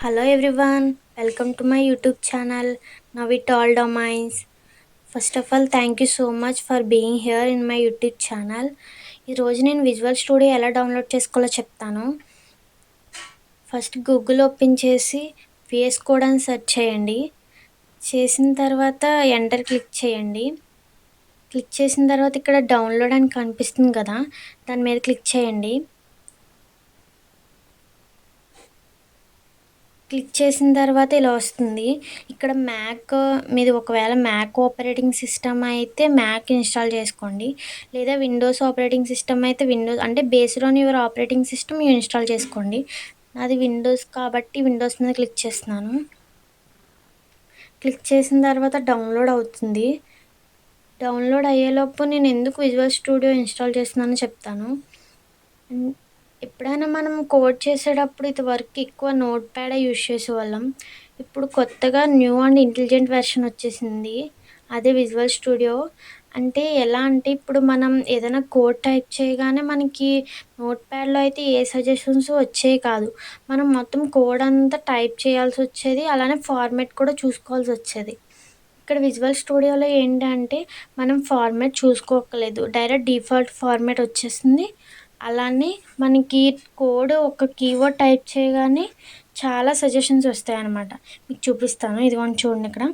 Hello everyone, welcome to my YouTube channel Now It All Domains. First of all, thank you so much for being here in my YouTube channel. ఈరోజు నేను visual studio ఎలా download చేసుకోవాలో చెప్తాను. First Google open చేసి VS code అని search చేయండి. చేసిన తర్వాత ఎంటర్ క్లిక్ చేయండి. క్లిక్ చేసిన తర్వాత ఇక్కడ డౌన్లోడ్ అని కనిపిస్తుంది కదా, దాని మీద క్లిక్ చేయండి. క్లిక్ చేసిన తర్వాత ఇలా వస్తుంది. ఇక్కడ మీది ఒకవేళ మ్యాక్ ఆపరేటింగ్ సిస్టమ్ అయితే మ్యాక్ ఇన్స్టాల్ చేసుకోండి. లేదా విండోస్ ఆపరేటింగ్ సిస్టమ్ అయితే విండోస్ అంటే based on your operating system install చేసుకోండి. నాది విండోస్ కాబట్టి విండోస్ మీద క్లిక్ చేస్తున్నాను. క్లిక్ చేసిన తర్వాత డౌన్లోడ్ అవుతుంది. డౌన్లోడ్ అయ్యేలోపు నేను ఎందుకు విజువల్ స్టూడియో ఇన్స్టాల్ చేస్తున్నానో చెప్తాను. ఎప్పుడైనా మనం కోడ్ చేసేటప్పుడు ఇదివరకు ఎక్కువ నోట్ ప్యాడే యూజ్ చేసేవాళ్ళం. ఇప్పుడు కొత్తగా న్యూ అండ్ ఇంటెలిజెంట్ వెర్షన్ వచ్చేసింది, అదే విజువల్ స్టూడియో. అంటే ఎలా అంటే ఇప్పుడు మనం ఏదైనా కోడ్ టైప్ చేయగానే మనకి నోట్ ప్యాడ్లో అయితే ఏ సజెషన్స్ వచ్చేవి కాదు. మనం మొత్తం కోడ్ అంతా టైప్ చేయాల్సి వచ్చేది, అలానే ఫార్మాట్ కూడా చూసుకోవాల్సి వచ్చేది. ఇక్కడ విజువల్ స్టూడియోలో ఏంటంటే మనం ఫార్మాట్ చూసుకోక్కర్లేదు, డైరెక్ట్ డిఫాల్ట్ ఫార్మాట్ వచ్చేస్తుంది. అలానే మనకి కోడ్ ఒక కీవర్డ్ టైప్ చేయగానే చాలా సజెషన్స్ వస్తాయన్నమాట. మీకు చూపిస్తాను, ఇదిగోండి చూడండి. ఇక్కడ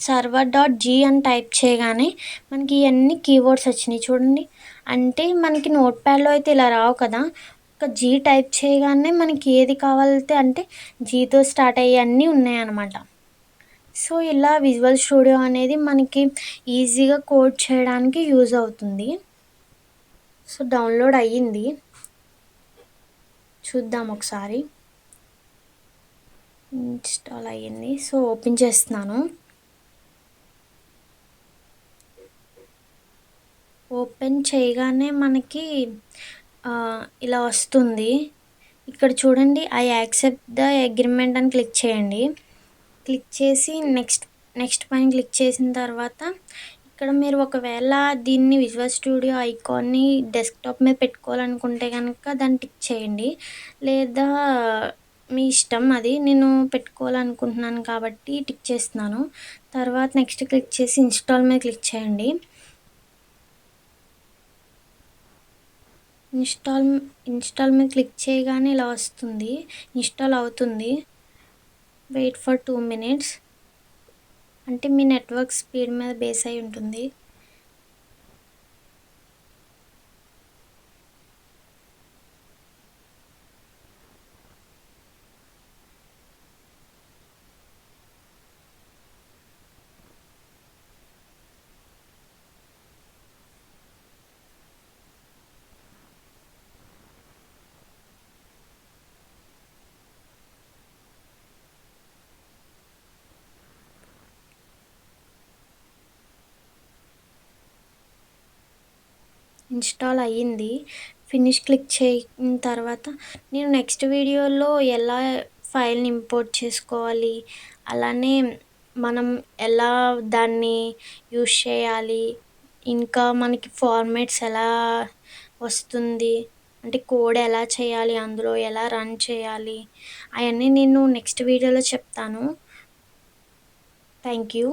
server.g అని టైప్ చేయగానే మనకి ఇవన్నీ కీవర్డ్స్ వచ్చినాయి చూడండి. అంటే మనకి నోట్ ప్యాడ్లో అయితే ఇలా రావు కదా, ఒక జీ టైప్ చేయగానే మనకి ఏది కావాలంటే అంటే జీతో స్టార్ట్ అయ్యి అన్నీ ఉన్నాయన్నమాట. సో ఇలా విజువల్ స్టూడియో అనేది మనకి ఈజీగా కోడ్ చేయడానికి యూజ్ అవుతుంది. సో డౌన్లోడ్ అయ్యింది, చూద్దాం ఒకసారి. ఇన్స్టాల్ అయ్యింది. సో ఓపెన్ చేస్తున్నాను. ఓపెన్ చేయగానే మనకి ఇలా వస్తుంది. ఇక్కడ చూడండి, ఐ యాక్సెప్ట్ ద అగ్రిమెంట్ అని క్లిక్ చేయండి. క్లిక్ చేసి నెక్స్ట్ పైన క్లిక్ చేసిన తర్వాత ఇక్కడ మీరు ఒకవేళ దీన్ని విజువల్ స్టూడియో ఐకాన్ని డెస్క్టాప్ మీద పెట్టుకోవాలనుకుంటే కనుక దాన్ని టిక్ చేయండి, లేదా మీ ఇష్టం అది. నేను పెట్టుకోవాలనుకుంటున్నాను కాబట్టి టిక్ చేస్తున్నాను. తర్వాత నెక్స్ట్ క్లిక్ చేసి ఇన్స్టాల్ మీద క్లిక్ చేయండి. ఇన్స్టాల్ మీద క్లిక్ చేయగానే ఇలా వస్తుంది, ఇన్స్టాల్ అవుతుంది. Wait for 2 minutes. అంటే మీ నెట్వర్క్ స్పీడ్ మీద బేస్ అయి ఉంటుంది. ఇన్స్టాల్ అయ్యింది. ఫినిష్ క్లిక్ చేసిన తర్వాత నేను నెక్స్ట్ వీడియోలో ఎలా ఫైల్ని ఇంపోర్ట్ చేసుకోవాలి, అలానే మనం ఎలా దాన్ని యూస్ చేయాలి, ఇంకా మనకి ఫార్మాట్స్ ఎలా వస్తుంది, అంటే కోడ్ ఎలా చేయాలి, అందులో ఎలా రన్ చేయాలి, అవన్నీ నేను నెక్స్ట్ వీడియోలో చెప్తాను. Thank you.